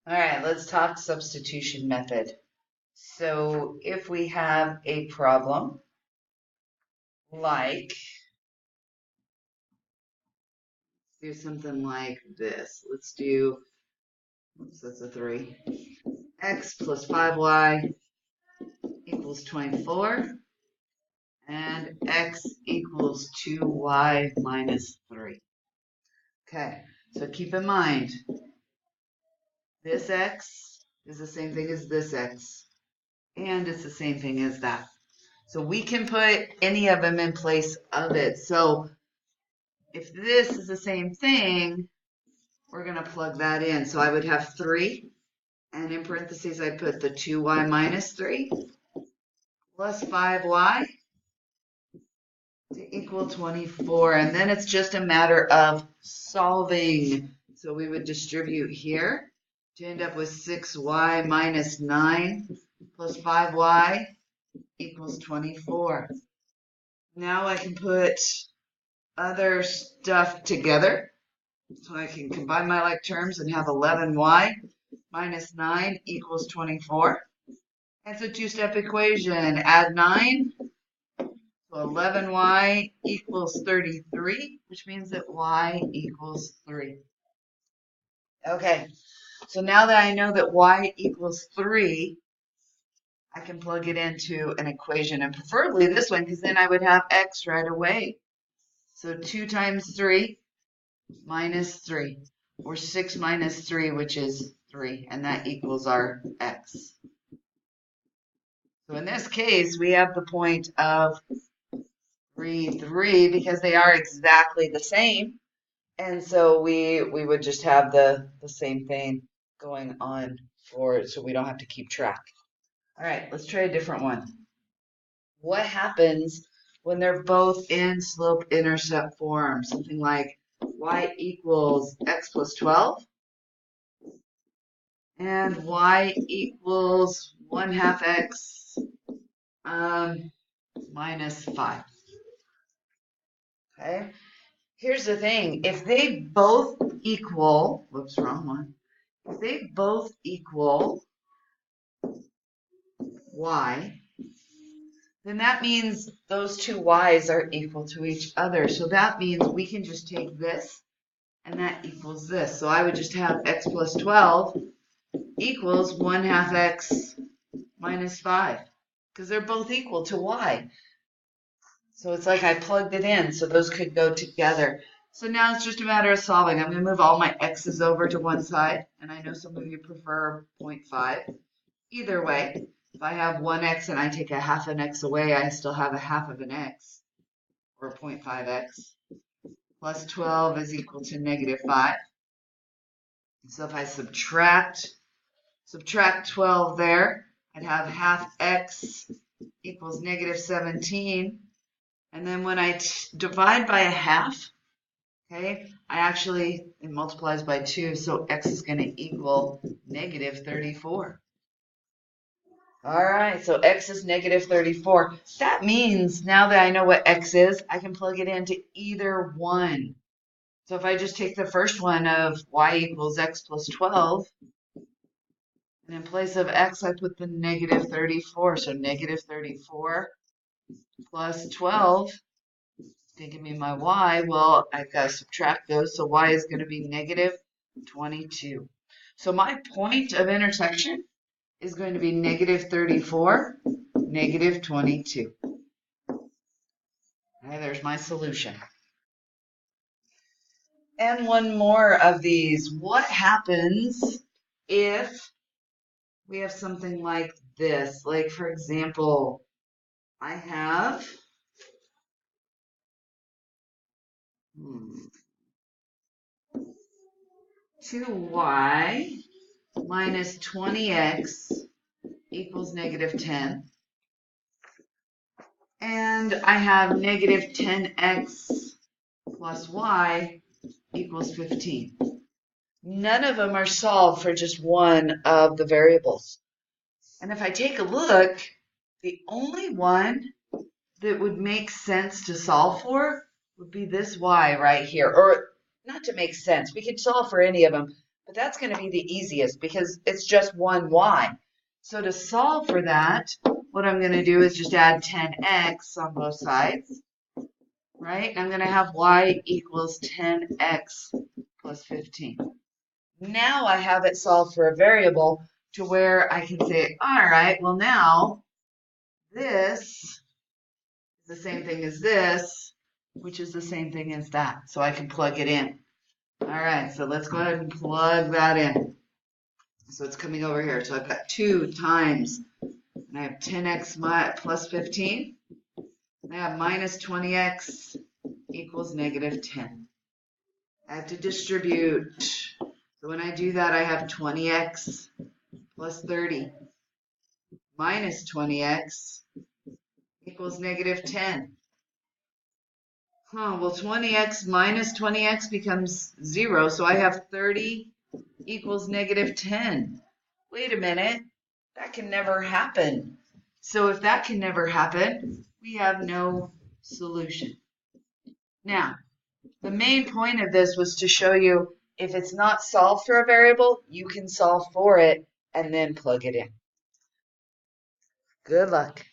All right, let's talk substitution method. So if we have a problem like, do something like this. Let's do, oops, that's a 3. X plus 5y equals 24, and x equals 2y minus 3. Okay, so keep in mind, this x is the same thing as this x, and it's the same thing as that. So we can put any of them in place of it. So if this is the same thing, we're going to plug that in. So I would have 3, and in parentheses, I put the 2y minus 3 plus 5y to equal 24. And then it's just a matter of solving. So we would distribute here to end up with 6y minus 9 plus 5y equals 24. Now I can put other stuff together. So I can combine my like terms and have 11y minus 9 equals 24. That's a two-step equation. Add 9, so 11y equals 33, which means that y equals 3. Okay, so now that I know that y equals 3, I can plug it into an equation, and preferably this one, because then I would have x right away. So 2 times 3 minus 3, or 6 minus 3, which is 3, and that equals our x. So in this case, we have the point of 3, 3, because they are exactly the same. And so we would just have the same thing going on so we don't have to keep track. All right, let's try a different one. What happens when they're both in slope-intercept form? Something like y equals x plus 12 and y equals 1/2 x minus 5. Okay, here's the thing. If they both equal, whoops, wrong one. If they both equal y, then that means those two y's are equal to each other. So that means we can just take this, and that equals this. So I would just have x plus 12 equals 1/2 x minus 5, because they're both equal to y. So it's like I plugged it in, so those could go together. So now it's just a matter of solving. I'm going to move all my x's over to one side, and I know some of you prefer 0.5. Either way, if I have 1x and I take 1/2 an x away, I still have 1/2 of an x, or 0.5x, plus 12 is equal to negative 5. So if I subtract 12 there, I'd have 1/2 x equals negative 17. And then when I divide by 1/2, okay, it multiplies by 2, so x is going to equal negative 34. All right, so x is negative 34. That means now that I know what x is, I can plug it into either one. So if I just take the first one of y equals x plus 12, and in place of x, I put the negative 34. So negative 34 plus 12 to give me my y. Well, I've got to subtract those, so y is going to be negative 22. So my point of intersection is going to be negative 34, negative 22. Okay, there's my solution. And one more of these. What happens if we have something like this? Like, for example, I have 2y minus 20x equals negative 10. And I have negative 10x plus y equals 15. None of them are solved for just one of the variables. And if I take a look, the only one that would make sense to solve for would be this y right here. Or not to make sense, we could solve for any of them, But that's going to be the easiest because it's just one y. So to solve for that, what I'm going to do is just add 10x on both sides, right? And I'm going to have y equals 10x plus 15. Now I have it solved for a variable to where I can say, all right, well now this is the same thing as this, which is the same thing as that. So I can plug it in. All right, so let's go ahead and plug that in. So it's coming over here. So I've got 2 times, and I have 10x plus 15. And I have minus 20x equals negative 10. I have to distribute. So when I do that, I have 20x plus 30 minus 20x equals negative 10. Well, 20x minus 20x becomes 0, so I have 30 equals negative 10. Wait a minute, that can never happen. So if that can never happen, we have no solution. Now, the main point of this was to show you if it's not solved for a variable, you can solve for it and then plug it in. Good luck.